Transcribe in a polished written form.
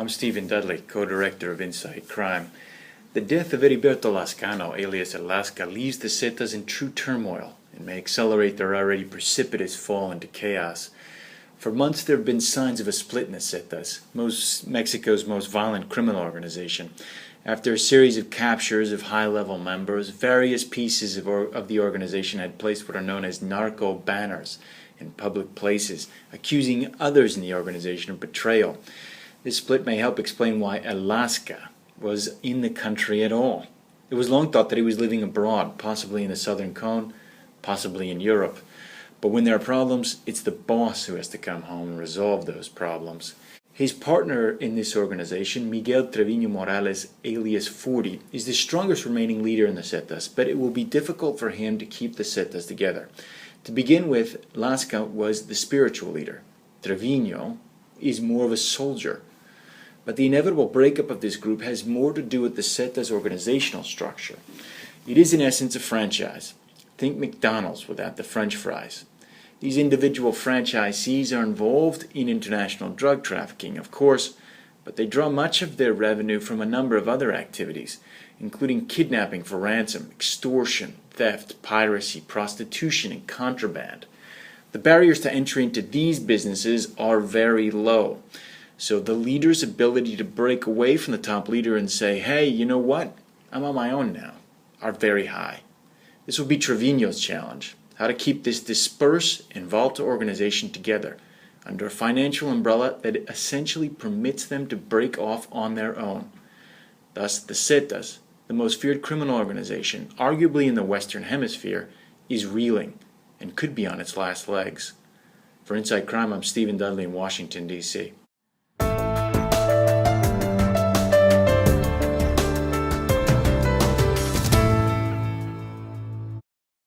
I'm Stephen Dudley, co-director of Inside Crime. The death of Heriberto Lazcano, alias Lazca, leaves the Zetas in true turmoil and may accelerate their already precipitous fall into chaos. For months there have been signs of a split in the Zetas, Mexico's most violent criminal organization. After a series of captures of high-level members, various pieces of the organization had placed what are known as narco banners in public places, accusing others in the organization of betrayal. This split may help explain why Lazca was in the country at all. It was long thought that he was living abroad, possibly in the Southern Cone, possibly in Europe. But when there are problems, it's the boss who has to come home and resolve those problems. His partner in this organization, Miguel Treviño Morales, alias 40, is the strongest remaining leader in the Zetas, but it will be difficult for him to keep the Zetas together. To begin with, Lazca was the spiritual leader. Treviño is more of a soldier. But the inevitable breakup of this group has more to do with the Zetas' organizational structure. It is in essence a franchise. Think McDonald's without the French fries. These individual franchisees are involved in international drug trafficking, of course, but they draw much of their revenue from a number of other activities, including kidnapping for ransom, extortion, theft, piracy, prostitution, and contraband. The barriers to entry into these businesses are very low. So the leader's ability to break away from the top leader and say, hey, you know what, I'm on my own now, are very high. This will be Treviño's challenge, how to keep this dispersed and volatile organization together under a financial umbrella that essentially permits them to break off on their own. Thus, the Zetas, the most feared criminal organization, arguably in the Western Hemisphere, is reeling and could be on its last legs. For Inside Crime, I'm Stephen Dudley in Washington, D.C.